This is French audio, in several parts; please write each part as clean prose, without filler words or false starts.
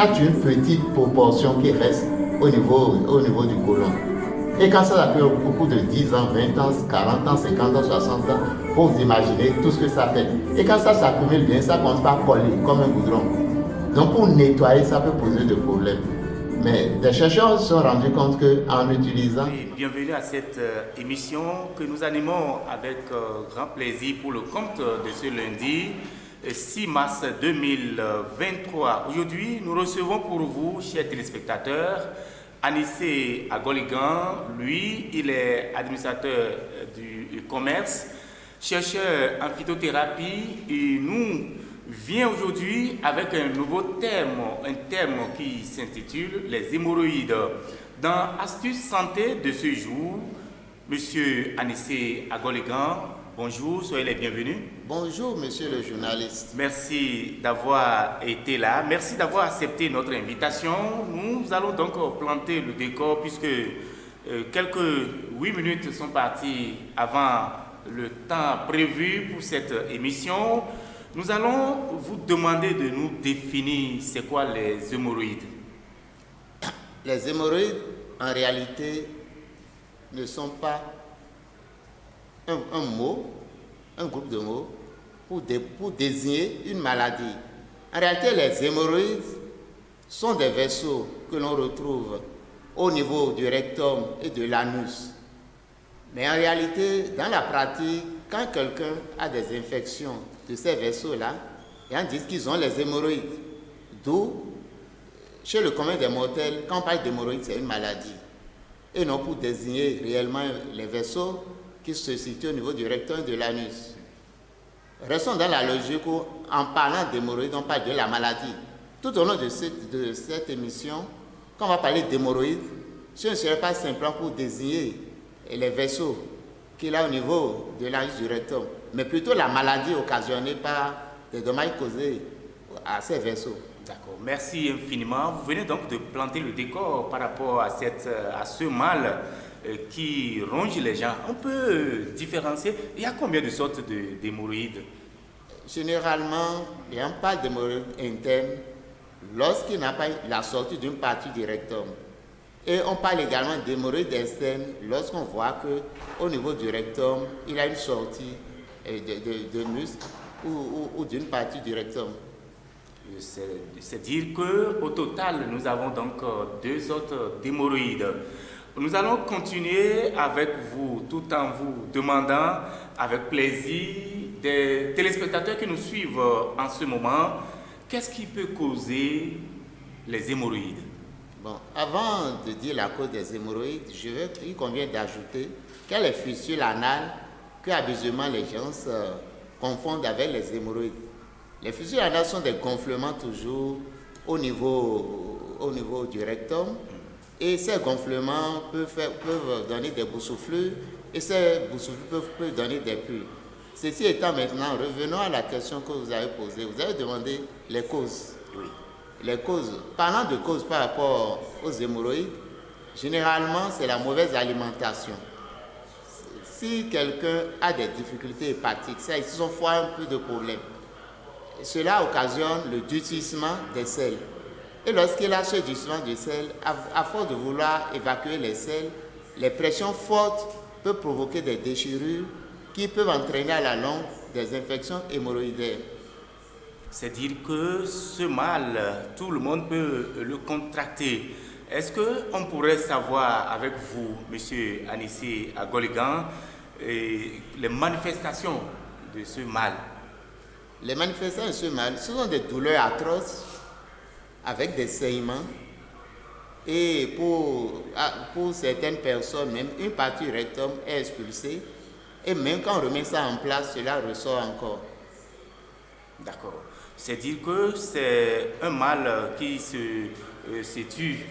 as une petite proportion qui reste au niveau du côlon. Et quand ça fait au cours de 10 ans, 20 ans, 40 ans, 50 ans, 60 ans, pour vous imaginer tout ce que ça fait. Et quand ça s'accumule bien, ça commence par coller comme un goudron. Donc pour nettoyer, ça peut poser des problèmes. Mais des chercheurs se sont rendus compte qu'en utilisant... Oui, bienvenue à cette émission que nous animons avec grand plaisir pour le compte de ce lundi 6 mars 2023. Aujourd'hui, nous recevons pour vous, chers téléspectateurs, Anissé Agoligan. Lui, il est administrateur du commerce, chercheur en phytothérapie et nous vient aujourd'hui avec un nouveau thème, un thème qui s'intitule les hémorroïdes. Dans Astuces Santé de ce jour, Monsieur Anissé Agoligan, bonjour, soyez les bienvenus. Bonjour, monsieur le journaliste. Merci d'avoir été là, merci d'avoir accepté notre invitation. Nous allons donc planter le décor puisque quelques 8 minutes sont parties avant le temps prévu pour cette émission. Nous allons vous demander de nous définir c'est quoi les hémorroïdes. Les hémorroïdes, en réalité, ne sont pas un mot, un groupe de mots pour désigner une maladie. En réalité, les hémorroïdes sont des vaisseaux que l'on retrouve au niveau du rectum et de l'anus. Mais en réalité, dans la pratique, quand quelqu'un a des infections de ces vaisseaux-là, et on dit qu'ils ont les hémorroïdes. D'où, chez le commun des mortels, quand on parle d'hémorroïdes, c'est une maladie. Et non pour désigner réellement les vaisseaux qui se situent au niveau du rectum et de l'anus. Restons dans la logique où, en parlant d'hémorroïdes, on parle de la maladie. Tout au long de cette émission, quand on va parler d'hémorroïdes, ce ne serait pas simplement pour désigner les vaisseaux qu'il a au niveau de l'anus du rectum, mais plutôt la maladie occasionnée par des dommages causés à ces vaisseaux. D'accord, merci infiniment. Vous venez donc de planter le décor par rapport à ce mal qui ronge les gens. On peut différencier, il y a combien de sortes d'hémorroïdes? Généralement, il y a pas d'hémorroïdes internes lorsqu'il n'a pas la sortie d'une partie du rectum. Et on parle également d'hémorroïdes externes lorsqu'on voit qu'au niveau du rectum, il a une sortie de muscle ou d'une partie du rectum. C'est dire qu'au total, nous avons donc 2 sortes d'hémorroïdes. Nous allons continuer avec vous tout en vous demandant avec plaisir des téléspectateurs qui nous suivent en ce moment, qu'est-ce qui peut causer les hémorroïdes? Bon, avant de dire la cause des hémorroïdes, il convient d'ajouter qu'il y a les fistules anales que habituellement les gens confondent avec les hémorroïdes. Les fistules anales sont des gonflements toujours au niveau du rectum et ces gonflements peuvent donner des boursouflures et ces boursouflures peuvent donner des pus. Ceci étant maintenant, revenons à la question que vous avez posée. Vous avez demandé les causes. Oui. Les causes, parlant de causes par rapport aux hémorroïdes, généralement c'est la mauvaise alimentation. Si quelqu'un a des difficultés hépatiques, ça ici son foie a un peu de problème. Cela occasionne le durcissement des selles. Et lorsqu'il a ce durcissement des selles, à force de vouloir évacuer les selles, les pressions fortes peuvent provoquer des déchirures qui peuvent entraîner à la longue des infections hémorroïdaires. C'est dire que ce mal, tout le monde peut le contracter. Est-ce qu'on pourrait savoir avec vous, Monsieur Anissé Agoligan, les manifestations de ce mal? Les manifestations de ce mal, ce sont des douleurs atroces avec des saignements et pour certaines personnes, même une partie du rectum est expulsée et même quand on remet ça en place, cela ressort encore. D'accord. C'est dire que c'est un mal qui se situe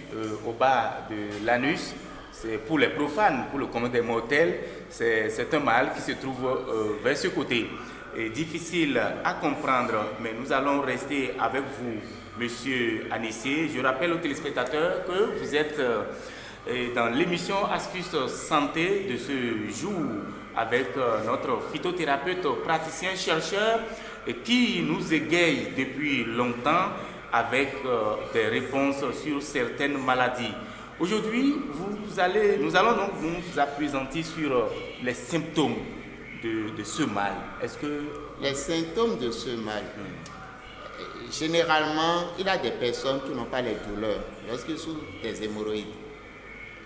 au bas de l'anus. C'est pour les profanes, pour le commun des mortels, c'est un mal qui se trouve vers ce côté. Et difficile à comprendre, mais nous allons rester avec vous, Monsieur Anissé. Je rappelle aux téléspectateurs que vous êtes dans l'émission Astuces Santé de ce jour avec notre phytothérapeute praticien chercheur qui nous égaye depuis longtemps avec des réponses sur certaines maladies. Aujourd'hui, nous allons donc nous appesantir sur les symptômes de ce mal. Est-ce que... Les symptômes de ce mal, généralement, il y a des personnes qui n'ont pas les douleurs lorsqu'ils souffrent des hémorroïdes.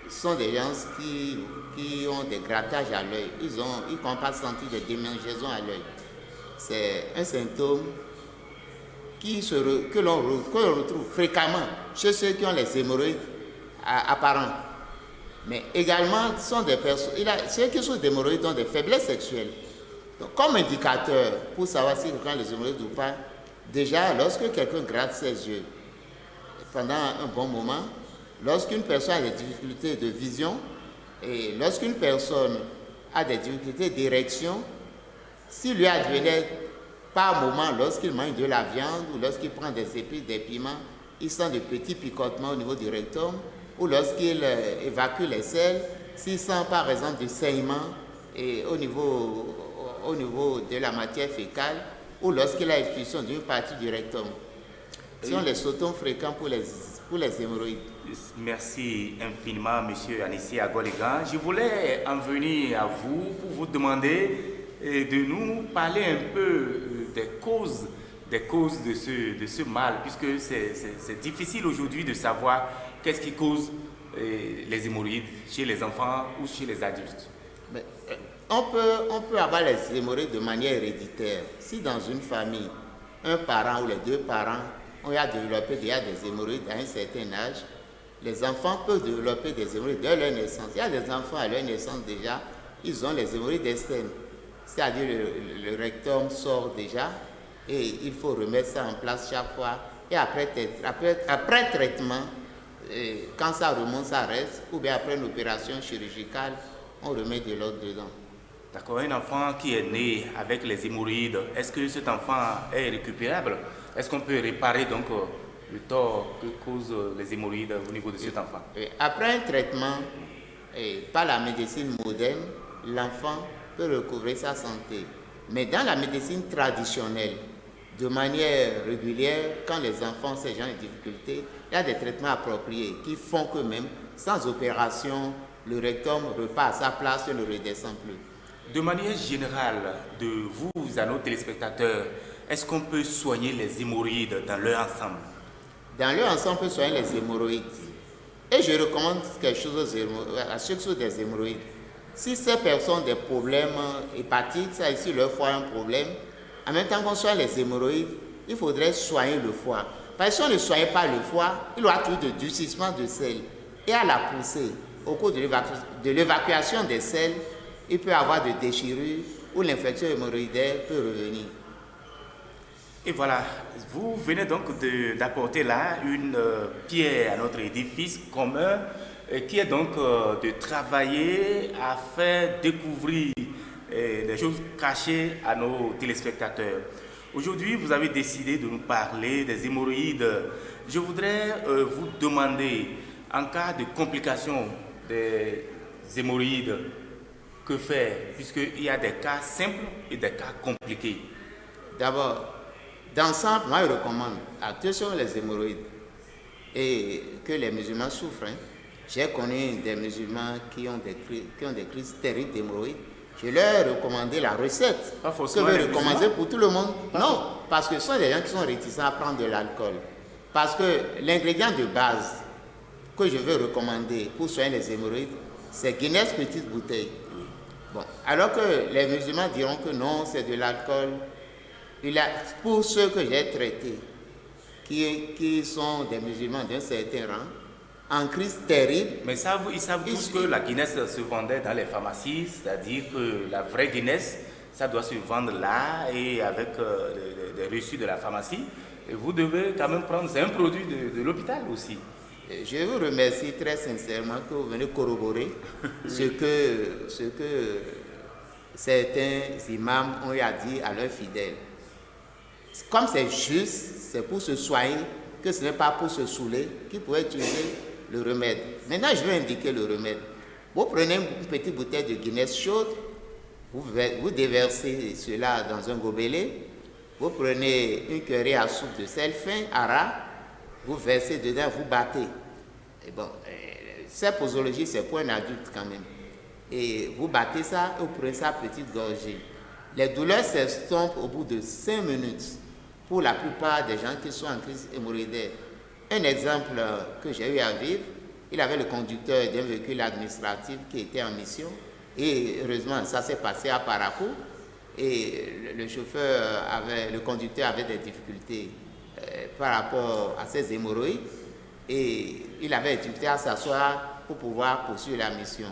Ce sont des gens qui ont des grattages à l'œil. Ils ne commencent pas à sentir des démangeaisons à l'œil. C'est un symptôme que l'on retrouve fréquemment chez ceux qui ont les hémorroïdes apparents. Mais également, ce sont des personnes, ceux qui souffrent d'hémorroïdes ont des faiblesses sexuelles. Donc, comme indicateur pour savoir si quelqu'un a les hémorroïdes ou pas, déjà, lorsque quelqu'un gratte ses yeux pendant un bon moment, lorsqu'une personne a des difficultés de vision et lorsqu'une personne a des difficultés d'érection, s'il lui advenait par moment, lorsqu'il mange de la viande ou lorsqu'il prend des épices, des piments, il sent de petits picotements au niveau du rectum, ou lorsqu'il évacue les selles, s'il sent par exemple du saignement et au niveau de la matière fécale, ou lorsqu'il a expulsion d'une partie du rectum. Ce sont les symptômes fréquents pour les hémorroïdes. Merci infiniment, M. Anissi Agoligan. Je voulais en venir à vous pour vous demander de nous parler un peu des causes de ce mal, puisque c'est difficile aujourd'hui de savoir qu'est-ce qui cause les hémorroïdes chez les enfants ou chez les adultes. Mais, on peut avoir les hémorroïdes de manière héréditaire. Si dans une famille, un parent ou les deux parents ont développé déjà des hémorroïdes à un certain âge, les enfants peuvent développer des hémorroïdes dès leur naissance. Il y a des enfants à leur naissance déjà, ils ont les hémorroïdes externes. C'est-à-dire le rectum sort déjà et il faut remettre ça en place chaque fois. Et après traitement, quand ça remonte, ça reste. Ou bien après une opération chirurgicale, on remet de l'autre dedans. D'accord, un enfant qui est né avec les hémorroïdes, est-ce que cet enfant est récupérable? Est-ce qu'on peut réparer donc le tort que causent les hémorroïdes au niveau de cet enfant? Après un traitement par la médecine moderne, l'enfant peut recouvrer sa santé. Mais dans la médecine traditionnelle, de manière régulière, quand les enfants ont ces genre de difficultés, il y a des traitements appropriés qui font que même sans opération, le rectum repart à sa place et ne redescend plus. De manière générale, de vous à nos téléspectateurs, est-ce qu'on peut soigner les hémorroïdes dans leur ensemble? Dans leur ensemble, on peut soigner les hémorroïdes. Et je recommande quelque chose à ceux qui sont des hémorroïdes. Si ces personnes ont des problèmes hépatiques, ça ici leur foie a un problème, en même temps qu'on soigne les hémorroïdes, il faudrait soigner le foie. Parce que si on ne soigne pas le foie, il aura toujours de durcissement de selles. Et à la poussée, au cours de l'évacuation des selles, il peut y avoir de déchirures ou l'infection hémorroïdaire peut revenir. Et voilà, vous venez donc d'apporter là une pierre à notre édifice commun qui est donc de travailler à faire découvrir des choses cachées à nos téléspectateurs. Aujourd'hui, vous avez décidé de nous parler des hémorroïdes. Je voudrais vous demander, en cas de complications des hémorroïdes, que faire, puisqu'il y a des cas simples et des cas compliqués. D'abord, d'ensemble, moi je recommande à tous ceux qui ont les hémorroïdes et que les musulmans souffrent. J'ai connu des musulmans qui ont des crises terribles d'hémorroïdes. Je leur ai recommandé la recette que je vais recommander pour tout le monde. Non, parce que ce sont des gens qui sont réticents à prendre de l'alcool. Parce que l'ingrédient de base que je veux recommander pour soigner les hémorroïdes, c'est Guinness petite bouteille. Bon, alors que les musulmans diront que non, c'est de l'alcool. Pour ceux que j'ai traités, qui sont des musulmans d'un certain rang, en crise terrible. Mais ils savent tous que la Guinness se vendait dans les pharmacies, c'est-à-dire que la vraie Guinness, ça doit se vendre là et avec des reçus de la pharmacie. Et vous devez quand même prendre, c'est un produit de l'hôpital aussi. Je vous remercie très sincèrement que vous venez corroborer ce que certains imams ont dit à leurs fidèles. Comme c'est juste, c'est pour se soigner, que ce n'est pas pour se saouler, qu'ils pourraient utiliser le remède. Maintenant, je vais indiquer le remède. Vous prenez une petite bouteille de Guinness chaude, vous déversez cela dans un gobelet, vous prenez une cuillerée à soupe de sel fin, à ras, vous versez dedans, vous battez. Et bon, cette posologie, c'est pour un adulte quand même. Et vous battez ça et vous prenez ça à petite gorgée. Les douleurs s'estompent au bout de 5 minutes pour la plupart des gens qui sont en crise hémorroïdaire. Un exemple que j'ai eu à vivre, il avait le conducteur d'un véhicule administratif qui était en mission. Et heureusement, ça s'est passé à Parakou. Et le conducteur avait des difficultés par rapport à ses hémorroïdes. Et il avait des difficultés à s'asseoir pour pouvoir poursuivre la mission.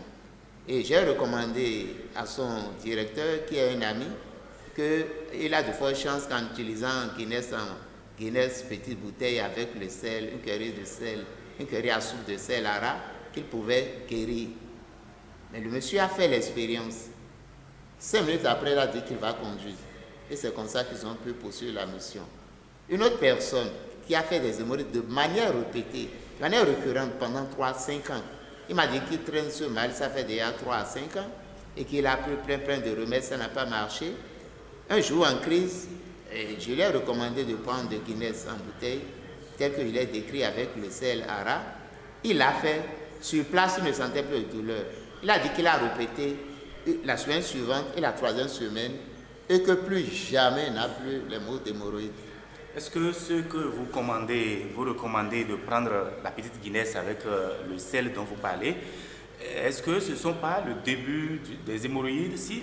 Et j'ai recommandé à son directeur, qui est un ami, qu'il a de fortes chances qu'en utilisant Guinness petite bouteille avec le sel, une cuillerée de sel, une cuillerée à soupe de sel ara, qu'il pouvait guérir. Mais le monsieur a fait l'expérience. 5 minutes après, il a dit qu'il va conduire. Et c'est comme ça qu'ils ont pu poursuivre la mission. Une autre personne qui a fait des hémorroïdes de manière répétée, de manière récurrente pendant 3-5 ans, il m'a dit qu'il traîne ce mal, ça fait déjà 3 à 5 ans, et qu'il a pris plein de remèdes, ça n'a pas marché. Un jour en crise, je lui ai recommandé de prendre de Guinness en bouteille, tel qu'il est décrit avec le sel ara. Il l'a fait, sur place, il ne sentait plus de douleur. Il a dit qu'il a répété la semaine suivante et la 3e semaine, et que plus jamais il n'a plus les maux d'hémorroïdes. Est-ce que ce que vous recommandez de prendre la petite Guinness avec le sel dont vous parlez, est-ce que ce ne sont pas le début des hémorroïdes? Si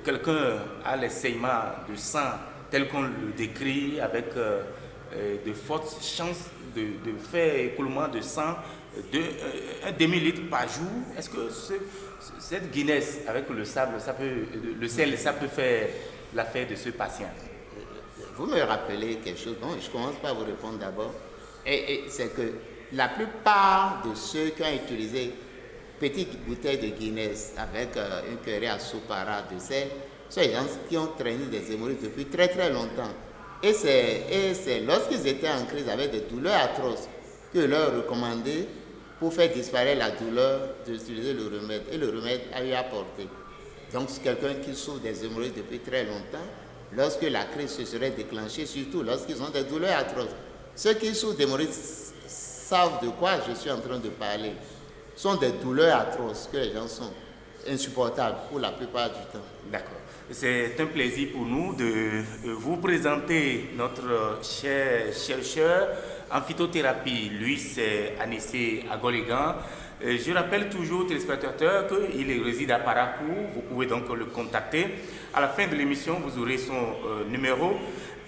quelqu'un a les saignements de sang tel qu'on le décrit, avec de fortes chances de faire écoulement de sang de 1 demi-litre par jour, est-ce que cette Guinness avec le sel, ça peut faire l'affaire de ce patient? Vous me rappelez quelque chose, bon, je commence par vous répondre d'abord, et c'est que la plupart de ceux qui ont utilisé petite bouteille de Guinness avec une cuillerée à soupe ara de sel, sont les gens qui ont traîné des hémorroïdes depuis très longtemps. Et c'est lorsqu'ils étaient en crise avec des douleurs atroces que leur recommandait pour faire disparaître la douleur d'utiliser le remède. Et le remède a eu à porter. Donc c'est quelqu'un qui souffre des hémorroïdes depuis très longtemps. Lorsque la crise se serait déclenchée, surtout lorsqu'ils ont des douleurs atroces. Ceux qui souffrent d'hémorroïdes savent de quoi je suis en train de parler. Ce sont des douleurs atroces que les gens sont insupportables pour la plupart du temps. D'accord. C'est un plaisir pour nous de vous présenter notre cher chercheur en phytothérapie. Lui, c'est Anissé Agoligan. Je rappelle toujours aux téléspectateurs qu'il réside à Parakou. Vous pouvez donc le contacter. À la fin de l'émission, vous aurez son numéro.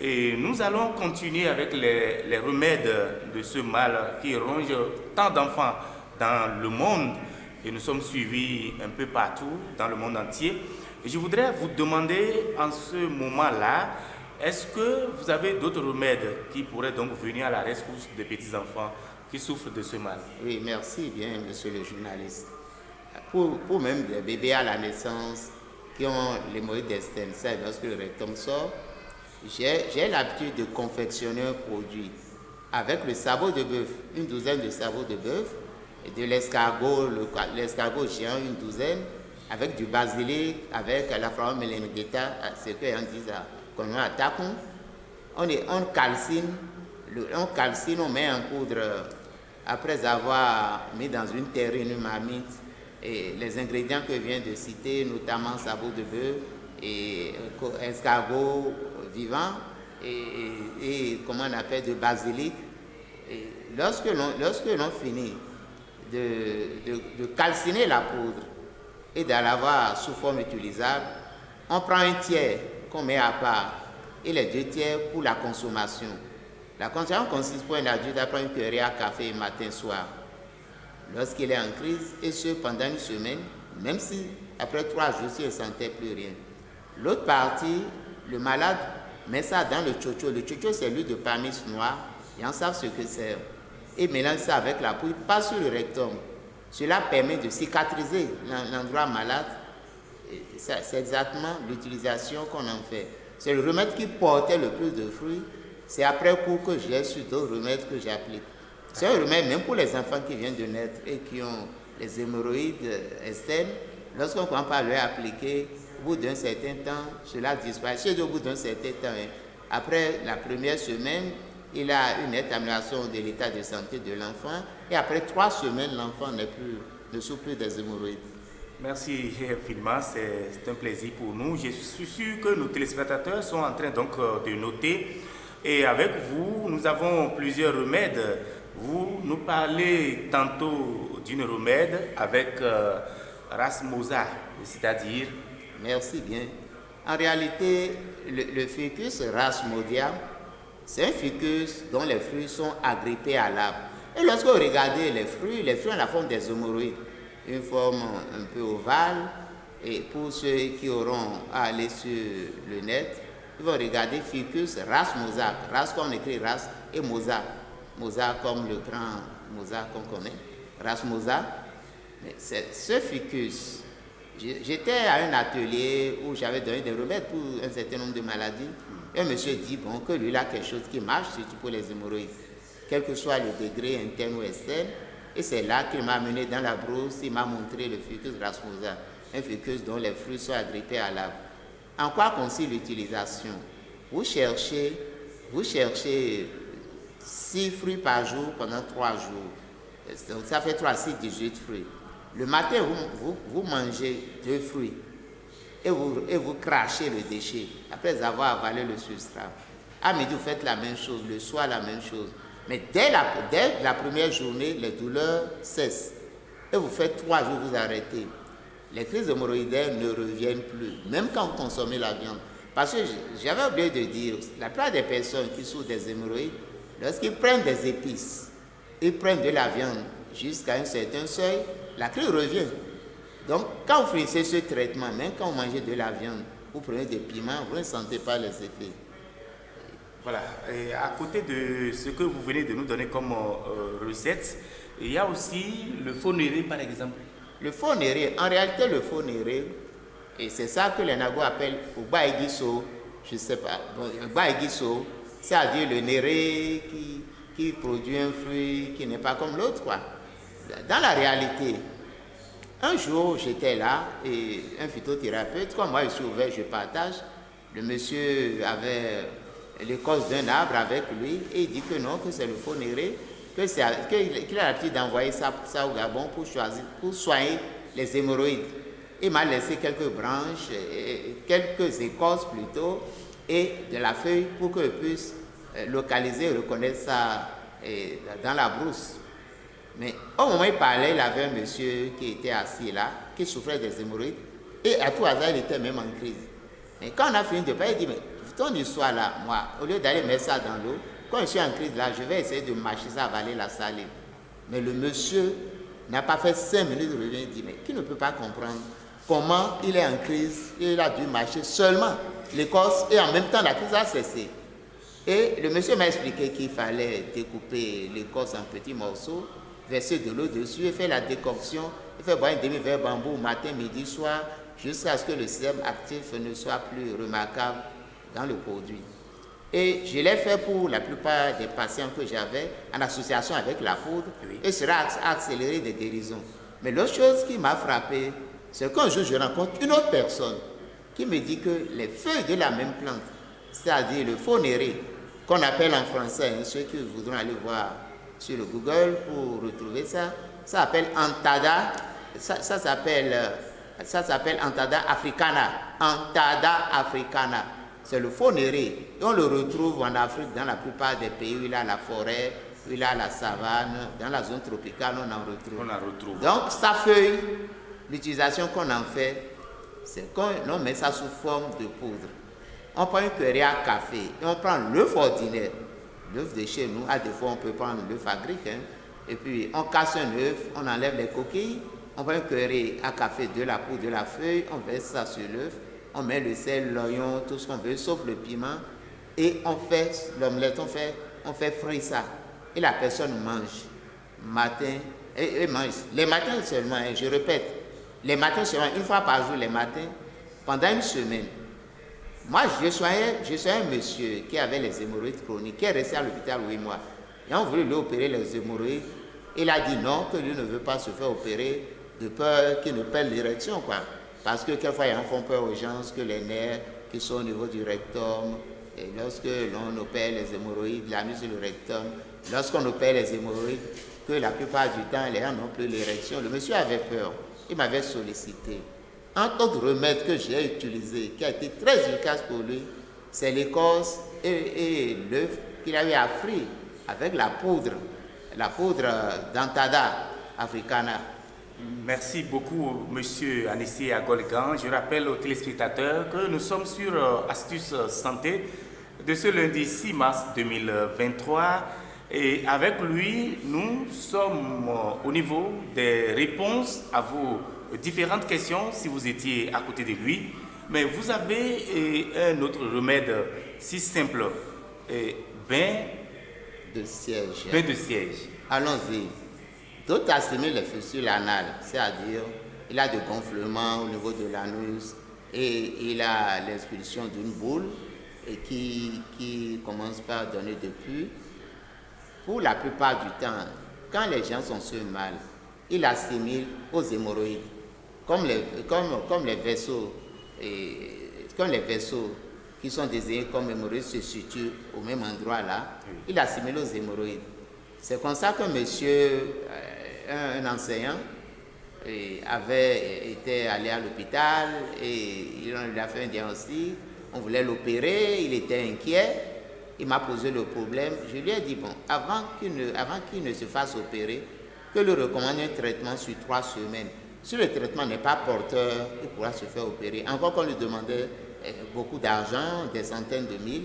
Et nous allons continuer avec les remèdes de ce mal qui ronge tant d'enfants dans le monde. Et nous sommes suivis un peu partout dans le monde entier. Et je voudrais vous demander en ce moment-là, est-ce que vous avez d'autres remèdes qui pourraient donc venir à la rescousse des petits-enfants qui souffrent de ce mal? Oui, merci bien, monsieur le journaliste. Pour même des bébés à la naissance qui ont l'hémorroïde externe, lorsque le rectum sort, j'ai l'habitude de confectionner un produit avec le sabot de bœuf, une douzaine de sabots de bœuf, et de l'escargot géant, une douzaine, avec du basilic, avec la fleur melengueta, ce qu'on dit à Takon. On calcine, on met en poudre, après avoir mis dans une terrine, une marmite, et les ingrédients que je viens de citer, notamment sabot de bœuf et escargot vivant, et comment on appelle, de basilic. Et lorsque l'on finit de calciner la poudre et de l'avoir sous forme utilisable, on prend un tiers qu'on met à part et les 2 tiers pour la consommation. La consommation consiste pour un adulte à prendre une cuillerée à café matin soir lorsqu'il est en crise, et ce pendant une semaine, même si après 3 jours il ne sentait plus rien. L'autre partie, le malade met ça dans le tchocho. Le tchocho, c'est l'huile de parmis noir, et on sait ce que c'est. Et mélange ça avec la poudre, pas sur le rectum. Cela permet de cicatriser l'endroit malade. C'est exactement l'utilisation qu'on en fait. C'est le remède qui portait le plus de fruits. C'est après coup que j'ai su d'autres remèdes que j'applique. C'est un remède même pour les enfants qui viennent de naître et qui ont les hémorroïdes externes. Lorsqu'on commence par leur appliquer, au bout d'un certain temps, cela disparaît. Au bout d'un certain temps, après la première semaine, il a une nette amélioration de l'état de santé de l'enfant. Et après 3 semaines, l'enfant ne souffre plus des hémorroïdes. Merci infiniment, c'est un plaisir pour nous. Je suis sûr que nos téléspectateurs sont en train donc de noter. Et avec vous, nous avons plusieurs remèdes. Vous nous parlez tantôt d'une remède avec Rasmosa, c'est-à-dire... Merci bien. En réalité, le ficus Rasmodium, c'est un ficus dont les fruits sont agrippés à l'arbre. Et lorsque vous regardez les fruits ont la forme des hémorroïdes, une forme un peu ovale. Et pour ceux qui auront à aller sur le net, ils vont regarder ficus Rasmosa. Ras comme on écrit Ras et Mosa. Mosa comme le grand Mosa qu'on connaît. Rasmosa. Mais ce ficus, j'étais à un atelier où j'avais donné des remèdes pour un certain nombre de maladies. Et un monsieur dit bon, que lui, il a quelque chose qui marche, surtout pour les hémorroïdes, quel que soit le degré interne ou externe. Et c'est là qu'il m'a amené dans la brousse, il m'a montré le ficus Rasmosa, un ficus dont les fruits sont agrippés à l'arbre. En quoi consiste l'utilisation? Vous cherchez 6 fruits par jour pendant 3 jours. Donc ça fait 3, 6, 18 fruits. Le matin, vous mangez 2 fruits et vous crachez le déchet après avoir avalé le substrat. À midi, vous faites la même chose, le soir, la même chose. Mais dès la première journée, les douleurs cessent. Et vous faites 3 jours, vous arrêtez. Les crises hémorroïdaires ne reviennent plus, même quand vous consommez la viande. Parce que j'avais oublié de dire, la plupart des personnes qui souffrent des hémorroïdes, lorsqu'ils prennent des épices, ils prennent de la viande jusqu'à un certain seuil, la crise revient. Donc, quand vous finissez ce traitement, même quand vous mangez de la viande, vous prenez des piments, vous ne sentez pas les effets. Voilà, et à côté de ce que vous venez de nous donner comme recette, il y a aussi le faux-néré par exemple. Le faux-néré, en réalité le faux-néré, et c'est ça que les Nagos appellent Ogba Egiso, je ne sais pas, bon, Ogba Egiso, c'est-à-dire le néré qui produit un fruit qui n'est pas comme l'autre, quoi. Dans la réalité, un jour j'étais là et un phytothérapeute, comme moi je suis ouvert, je partage, le monsieur avait l'écorce d'un arbre avec lui et il dit que non, que c'est le faux-néré, qu'il a l'habitude d'envoyer ça au Gabon pour soigner les hémorroïdes. Il m'a laissé quelques branches, quelques écorces plutôt, et de la feuille pour que je puisse localiser et reconnaître ça dans la brousse. Mais au moment où il parlait, il avait un monsieur qui était assis là, qui souffrait des hémorroïdes, et à tout hasard, il était même en crise. Mais quand on a fini de parler, il dit, mais ton histoire là, moi, au lieu d'aller mettre ça dans l'eau, quand je suis en crise là, je vais essayer de mâcher ça, avaler la salive. Mais le monsieur n'a pas fait 5 minutes, il revient, il dit, mais qui ne peut pas comprendre comment il est en crise, il a dû mâcher seulement l'écorce et en même temps la crise a cessé. Et le monsieur m'a expliqué qu'il fallait découper l'écorce en petits morceaux, verser de l'eau dessus et faire la décoction, et faire boire un demi-verre bambou matin, midi, soir, jusqu'à ce que le système actif ne soit plus remarquable dans le produit. Et je l'ai fait pour la plupart des patients que j'avais en association avec la poudre, et cela a accéléré des guérisons. Mais l'autre chose qui m'a frappé, c'est qu'un jour je rencontre une autre personne qui me dit que les feuilles de la même plante, c'est-à-dire le faux-néré, qu'on appelle en français, ceux qui voudront aller voir sur le Google pour retrouver ça, ça s'appelle Anthada, ça s'appelle Anthada africana. Anthada africana. C'est le faux-néré. Et on le retrouve en Afrique dans la plupart des pays où il y a la forêt, où il y a la savane, dans la zone tropicale, on en retrouve. Donc sa feuille, l'utilisation qu'on en fait, c'est qu'on met ça sous forme de poudre. On prend une cuillerée à café et on prend l'œuf ordinaire. L'œuf de chez nous, à des fois on peut prendre l'œuf agrique, et puis on casse un œuf, on enlève les coquilles, on prend une cuillerée à café de la poudre de la feuille, on verse ça sur l'œuf, on met le sel, l'oignon, tout ce qu'on veut, sauf le piment, et on fait l'omelette, on fait frire ça. Et la personne mange matin, et mange les matins seulement, je répète, les matins seulement, une fois par jour les matins, pendant une semaine. Moi, je soignais un monsieur qui avait les hémorroïdes chroniques, qui est resté à l'hôpital 8 mois. Et on voulait lui opérer les hémorroïdes. Il a dit non, que lui ne veut pas se faire opérer de peur qu'il ne perde l'érection, quoi. Parce que quelquefois, ils en font peur aux gens que les nerfs qui sont au niveau du rectum Et lorsque l'on opère les hémorroïdes, la mise sur le rectum, lorsqu'on opère les hémorroïdes, que la plupart du temps, les gens n'ont plus l'érection. Le monsieur avait peur. Il m'avait sollicité. Un autre remède que j'ai utilisé, qui a été très efficace pour lui, c'est l'écorce et l'œuf qu'il avait appris avec la poudre Dentada africana. Merci beaucoup, monsieur Anissi Agolgan. Je rappelle aux téléspectateurs que nous sommes sur Astuces Santé de ce lundi 6 mars 2023. Et avec lui, nous sommes au niveau des réponses à vos différentes questions, si vous étiez à côté de lui. Mais vous avez un autre remède si simple, bain de siège. Bain de siège. Allons-y. D'autres assimilent les fistules anales, c'est-à-dire il a des gonflements au niveau de l'anus et il a l'expulsion d'une boule et qui commence par donner des pus. Pour la plupart du temps, quand les gens sont sur mal, ils assimilent aux hémorroïdes. Comme les vaisseaux qui sont désignés comme hémorroïdes se situent au même endroit là, ils assimilent aux hémorroïdes. C'est comme ça que un enseignant avait été allé à l'hôpital et il a fait un diagnostic, on voulait l'opérer, il était inquiet. Il m'a posé le problème. Je lui ai dit, bon, avant qu'il ne se fasse opérer, que lui recommande un traitement sur 3 semaines. Si le traitement n'est pas porteur, il pourra se faire opérer. Encore qu'on lui demandait beaucoup d'argent, des centaines de mille.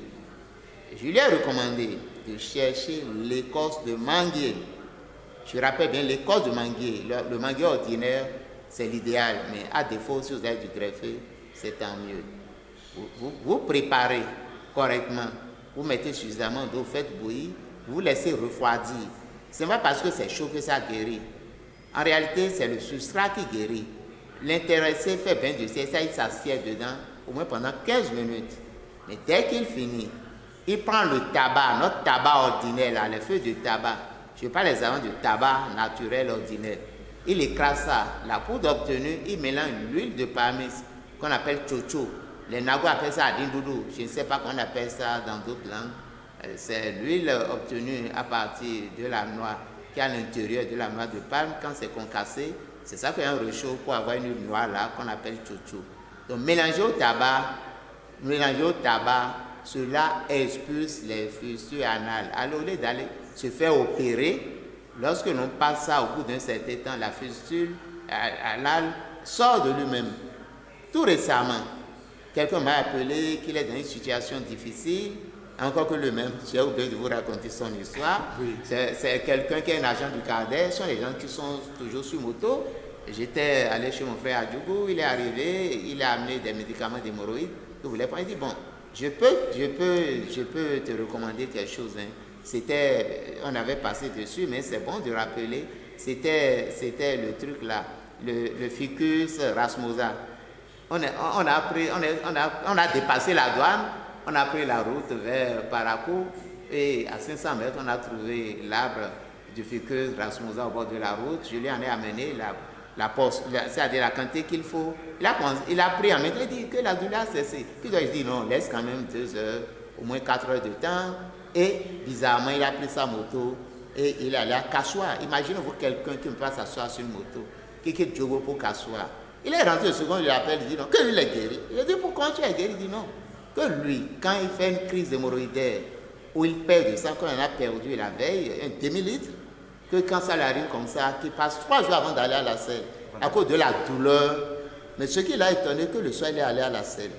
Je lui ai recommandé de chercher l'écorce de manguier. Je rappelle bien l'écorce de manguier. Le manguier ordinaire, c'est l'idéal. Mais à défaut, si vous avez du greffé, c'est tant mieux. Vous préparez correctement. Vous mettez suffisamment d'eau, faites bouillir, vous laissez refroidir. Ce n'est pas parce que c'est chaud que ça guérit. En réalité, c'est le substrat qui guérit. L'intéressé fait bain de siège, ça il s'assied dedans au moins pendant 15 minutes. Mais dès qu'il finit, il prend le tabac, notre tabac ordinaire, là, les feuilles de tabac. Je parle les avant du tabac naturel ordinaire. Il écrase ça. La poudre obtenue, il mélange l'huile de parmis qu'on appelle chocho. Les Nagos appellent ça adindoudou. Je ne sais pas qu'on appelle ça dans d'autres langues. C'est l'huile obtenue à partir de la noix qui est à l'intérieur de la noix de palme. Quand c'est concassé, c'est ça qu'il y a un réchaud pour avoir une noix là qu'on appelle chocho. Donc mélanger au tabac, cela expulse les fistules anales. Alors au lieu d'aller se faire opérer, lorsque l'on passe ça au bout d'un certain temps, la fistule anale sort de lui-même. Tout récemment, quelqu'un m'a appelé qu'il est dans une situation difficile, encore que lui-même, j'ai oublié de vous raconter son histoire. Oui. C'est quelqu'un qui est un agent du Cardès, ce sont les gens qui sont toujours sur moto. J'étais allé chez mon frère à Djougou, il est arrivé, il a amené des médicaments d'hémorroïdes. Il voulait prendre, il dit bon, je peux te recommander quelque chose. Hein. On avait passé dessus, mais c'est bon de rappeler, c'était le truc là, le ficus rasmosa. On a dépassé la douane, on a pris la route vers Parakou et à 500 mètres, on a trouvé l'arbre du ficus rasmosa au bord de la route. Je lui en ai amené c'est-à-dire la quantité qu'il faut. Il a pris en main, il a dit que la douleur a cessé. Puis il dit non, laisse quand même 2 heures, au moins 4 heures de temps. Et bizarrement, il a pris sa moto et il est allé à Kassoua. Imaginez-vous quelqu'un qui ne peut pas s'asseoir sur une moto, qui quitte Djogo pour Kassoua. Il est rentré au second, il l'appelle, il dit non, que lui il est guéri. Il a dit pourquoi tu es guéri? Il dit non, que lui, quand il fait une crise hémorroïdaire, où il perd du sang, qu'on en a perdu la veille, un demi-litre, que quand ça lui arrive comme ça, qu'il passe 3 jours avant d'aller à la selle, à cause de la douleur. Mais ce qui l'a étonné, que le soir, il est allé à la selle.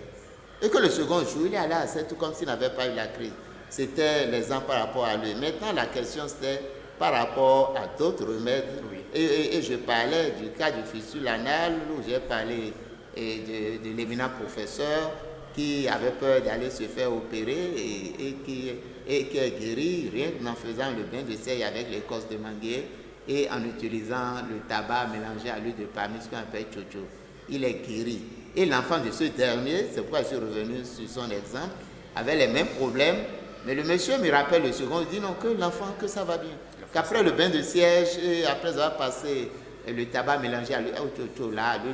Et que le second jour, il est allé à la selle, tout comme s'il n'avait pas eu la crise. C'était l'exemple par rapport à lui. Maintenant, la question, c'était par rapport à d'autres remèdes. Oui. Et je parlais du cas du fistule anal, où j'ai parlé de l'éminent professeur qui avait peur d'aller se faire opérer et qui est guéri rien qu'en faisant le bain de siège avec l'écorce de manguier et en utilisant le tabac mélangé à l'huile de parmis, ce qu'on appelle chocho. Il est guéri. Et l'enfant de ce dernier, c'est pourquoi je suis revenu sur son exemple, avait les mêmes problèmes, mais le monsieur me rappelle le second, il dit non, que l'enfant, que ça va bien. Qu'après le bain de siège, et après avoir passé le tabac mélangé à l'huile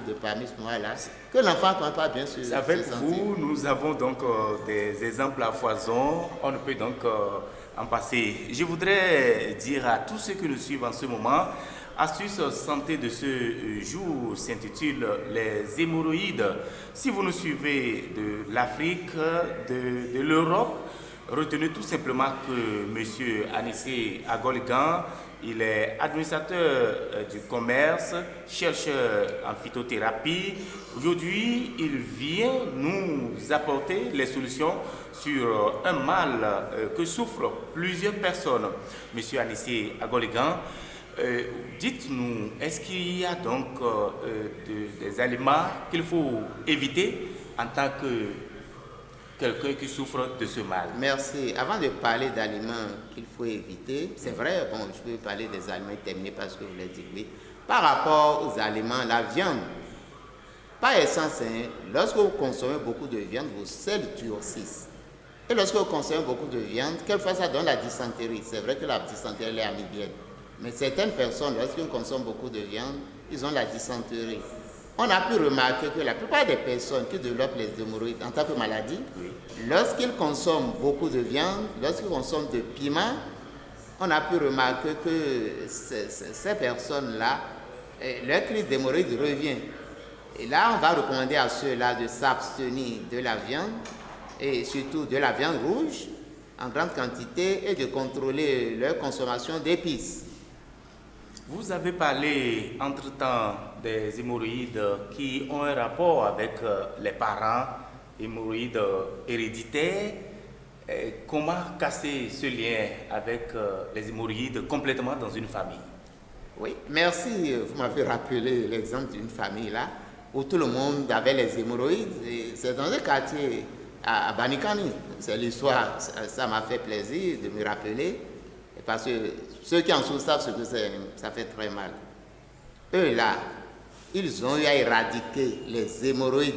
de palme noire là, que l'enfant ne peut pas bien se sentir. Avec vous, nous avons donc des exemples à foison. On ne peut donc en passer. Je voudrais dire à tous ceux qui nous suivent en ce moment, Astuce santé de ce jour s'intitule les hémorroïdes. Si vous nous suivez de l'Afrique, de l'Europe, retenez tout simplement que M. Anissé Agoligan, il est administrateur du commerce, chercheur en phytothérapie. Aujourd'hui, il vient nous apporter les solutions sur un mal que souffrent plusieurs personnes. M. Anissé Agoligan, dites-nous, est-ce qu'il y a donc des aliments qu'il faut éviter en tant que quelqu'un qui souffre de ce mal? Merci. Avant de parler d'aliments qu'il faut éviter, c'est vrai, bon, je peux parler des aliments terminés parce que vous l'avez dit, oui. Par rapport aux aliments, la viande, par essence, lorsque vous consommez beaucoup de viande, vos selles durcissent. Et lorsque vous consommez beaucoup de viande, quelquefois ça donne la dysenterie. C'est vrai que la dysenterie est amibienne. Mais certaines personnes, lorsqu'ils consomment beaucoup de viande, ils ont la dysenterie. On a pu remarquer que la plupart des personnes qui développent les hémorroïdes en tant que maladie, lorsqu'ils consomment beaucoup de viande, lorsqu'ils consomment de piment, on a pu remarquer que ces personnes-là, leur crise d'hémorroïdes revient. Et là, on va recommander à ceux-là de s'abstenir de la viande, et surtout de la viande rouge, en grande quantité, et de contrôler leur consommation d'épices. Vous avez parlé entre-temps des hémorroïdes qui ont un rapport avec les parents, hémorroïdes héréditaires. Comment casser ce lien avec les hémorroïdes complètement dans une famille? Oui, merci. Vous m'avez rappelé l'exemple d'une famille là, où tout le monde avait les hémorroïdes. C'est dans un quartier à Banikani. C'est l'histoire, ça m'a fait plaisir de me rappeler. Parce que ceux qui en souffrent savent ce que c'est, ça fait très mal. Eux là, ils ont eu à éradiquer les hémorroïdes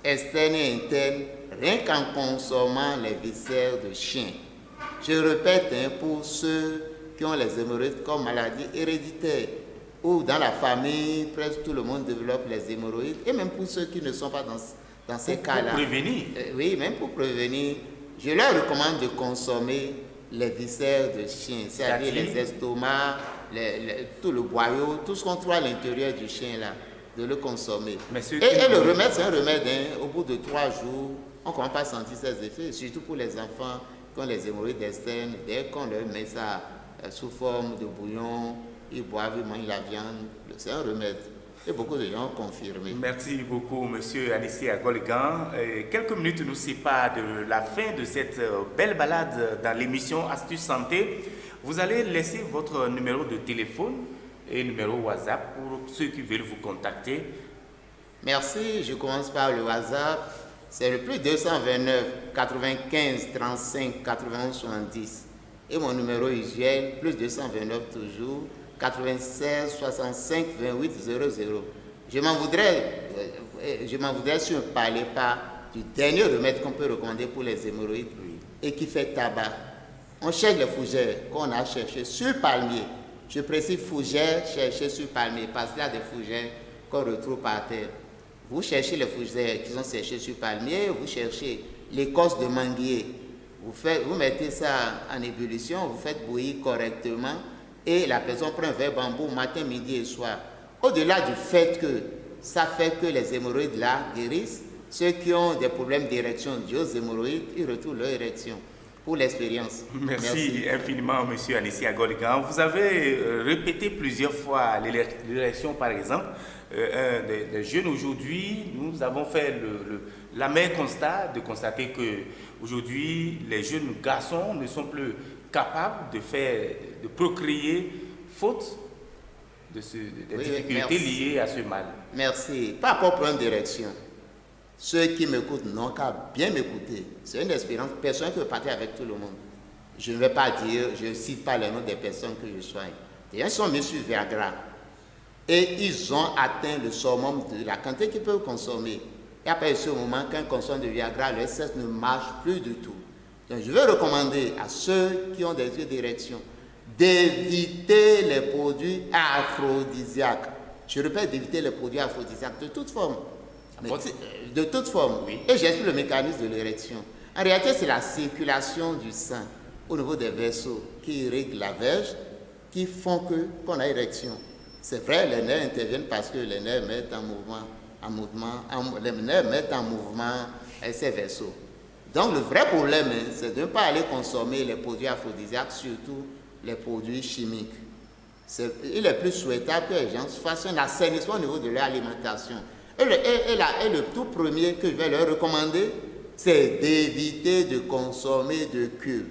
externes et internes rien qu'en consommant les viscères de chien. Je répète, pour ceux qui ont les hémorroïdes comme maladie héréditaire, ou dans la famille, presque tout le monde développe les hémorroïdes, et même pour ceux qui ne sont pas dans ces cas-là. Pour prévenir? Oui, même pour prévenir, je leur recommande de consommer les viscères de chien, c'est-à-dire les estomacs, tout le boyau, tout ce qu'on trouve à l'intérieur du chien là, de le consommer. Et le remède, c'est un remède, au bout de 3 jours, on ne commence pas à sentir ses effets, surtout pour les enfants qui ont les hémorroïdes externes. Dès qu'on leur met ça sous forme de bouillon, ils boivent, ils mangent la viande, c'est un remède. Et beaucoup de gens ont confirmé. Merci beaucoup, M. Anissé Agoligan. Quelques minutes nous séparent de la fin de cette belle balade dans l'émission Astuce Santé. Vous allez laisser votre numéro de téléphone et numéro WhatsApp pour ceux qui veulent vous contacter. Merci. Je commence par le WhatsApp. C'est le plus 229 95 35 91 70. Et mon numéro usuel, plus 229 toujours. 96 65 28 00. Je m'en voudrais si on ne parlait pas du dernier remède qu'on peut recommander pour les hémorroïdes et qui fait tabac. On cherche les fougères qu'on a cherchées sur palmier. Je précise fougères cherchées sur palmier parce qu'il y a des fougères qu'on retrouve par terre. Vous cherchez les fougères qui sont séchées sur palmier, vous cherchez l'écorce de manguier. Vous mettez ça en ébullition, vous faites bouillir correctement. Et la personne prend un verre bambou matin, midi et soir. Au-delà du fait que ça fait que les hémorroïdes là guérissent, ceux qui ont des problèmes d'érection dus aux hémorroïdes, ils retrouvent leur érection. Pour l'expérience. Merci infiniment, M. Anissé Agoligan. Vous avez répété plusieurs fois l'érection, par exemple. Des jeunes aujourd'hui, nous avons fait l'amer constat de constater que aujourd'hui, les jeunes garçons ne sont plus capables de procréer faute des difficultés liées à ce mal. Merci. Par rapport au problème d'érection, ceux qui m'écoutent n'ont qu'à bien m'écouter. C'est une expérience personnelle que je partage avec tout le monde. Je ne vais pas dire, je ne cite pas les noms des personnes que je soigne. Ils sont mis sur Viagra et ils ont atteint le summum de la quantité qu'ils peuvent consommer. Et après ce moment, quand ils consomment de Viagra, le sexe ne marche plus du tout. Donc je vais recommander à ceux qui ont des yeux d'érection d'éviter les produits aphrodisiaques. Je répète, d'éviter les produits aphrodisiaques de toute forme. De toute forme. Oui. Et j'explique le mécanisme de l'érection. En réalité, c'est la circulation du sang au niveau des vaisseaux qui irriguent la verge, qui font qu'on a érection. C'est vrai, les nerfs interviennent parce que les nerfs mettent en mouvement ces vaisseaux. Donc le vrai problème, c'est de ne pas aller consommer les produits aphrodisiaques, surtout les produits chimiques. Il est plus souhaitable que les gens fassent un assainissement au niveau de leur alimentation. Et le tout premier que je vais leur recommander, c'est d'éviter de consommer de cubes.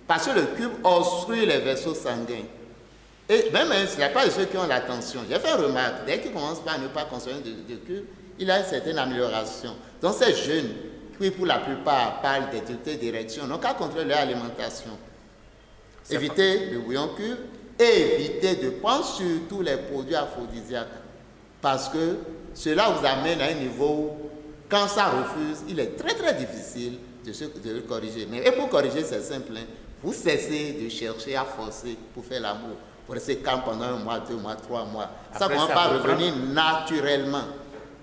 Parce que le cube obstrue les vaisseaux sanguins. Et même s'il n'y a pas de ceux qui ont l'attention, j'ai fait remarque, dès qu'ils commencent par ne pas consommer de cubes, il a une certaine amélioration. Donc ces jeunes, qui pour la plupart parlent des difficultés d'érection, n'ont qu'à contrôler leur alimentation. Éviter le bouillon cube et éviter de prendre surtout les produits aphrodisiaques. Parce que cela vous amène à un niveau où, quand ça refuse, il est très très difficile de le corriger. Mais pour corriger, c'est simple. Vous cessez de chercher à forcer pour faire l'amour. Vous restez calme pendant 1 mois, 2 mois, 3 mois. Ça commence par revenir naturellement.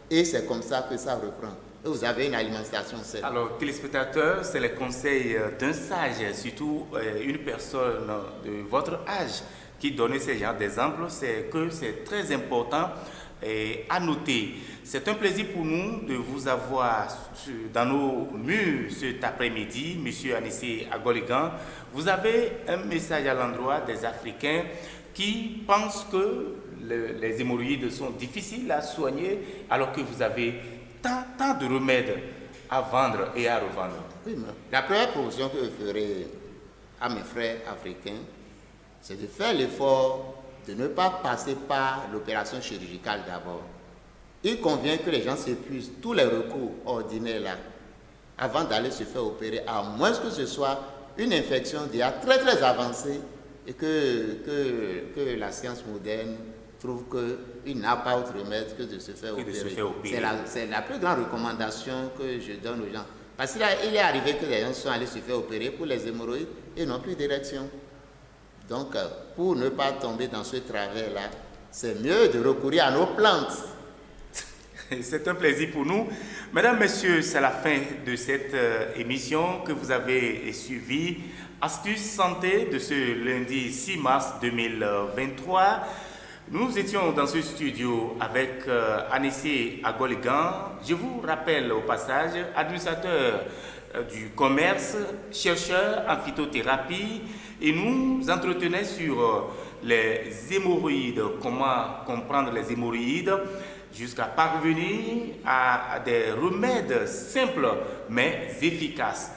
Et c'est comme ça que ça reprend. Et vous avez une alimentation saine. Alors, téléspectateurs, c'est le conseil d'un sage, surtout une personne de votre âge qui donne ce genre d'exemple, c'est que c'est très important à noter. C'est un plaisir pour nous de vous avoir dans nos murs cet après-midi, M. Anissé Agoligan. Vous avez un message à l'endroit des Africains qui pensent que les hémorroïdes sont difficiles à soigner alors que vous avez tant de remèdes à vendre et à revendre. Oui, mais la première proposition que je ferai à mes frères africains, c'est de faire l'effort de ne pas passer par l'opération chirurgicale d'abord. Il convient que les gens s'épuisent tous les recours ordinaires là avant d'aller se faire opérer, à moins que ce soit une infection déjà très très avancée et que la science moderne trouve qu'il n'a pas autre remède que de se faire opérer. C'est la plus grande recommandation que je donne aux gens. Parce qu'il est arrivé que les gens sont allés se faire opérer pour les hémorroïdes et n'ont plus d'érection. Donc, pour ne pas tomber dans ce travers-là, c'est mieux de recourir à nos plantes. C'est un plaisir pour nous. Mesdames, Messieurs, c'est la fin de cette émission que vous avez suivie. Astuces santé de ce lundi 6 mars 2023. Nous étions dans ce studio avec Anissé Agoligan. Je vous rappelle au passage, administrateur du commerce, chercheur en phytothérapie, et nous entretenons sur les hémorroïdes, comment comprendre les hémorroïdes, jusqu'à parvenir à des remèdes simples mais efficaces.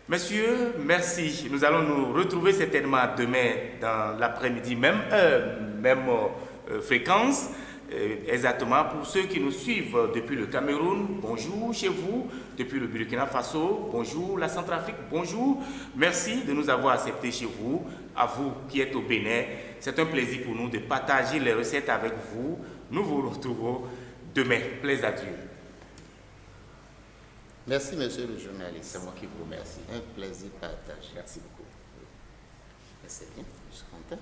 Messieurs, merci. Nous allons nous retrouver certainement demain dans l'après-midi, même heure, même fréquence. Exactement, pour ceux qui nous suivent depuis le Cameroun, bonjour chez vous, depuis le Burkina Faso, bonjour la Centrafrique, bonjour. Merci de nous avoir acceptés chez vous, à vous qui êtes au Bénin. C'est un plaisir pour nous de partager les recettes avec vous. Nous vous retrouvons demain. Plaisir à Dieu. Merci, monsieur le journaliste. C'est moi qui vous remercie. Un plaisir partagé. Merci beaucoup. C'est bien, je suis content.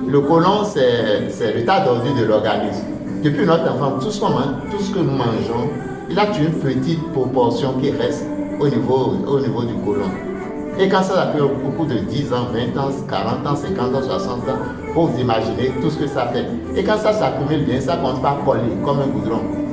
Le côlon, c'est l'état d'ordure de l'organisme. Depuis notre enfance, tout ce que nous mangeons, il a une petite proportion qui reste au niveau du côlon. Et quand ça fait au cours de 10 ans, 20 ans, 40 ans, 50 ans, 60 ans, pour vous imaginer tout ce que ça fait. Et quand ça s'accumule bien, ça ne compte pas coller comme un goudron.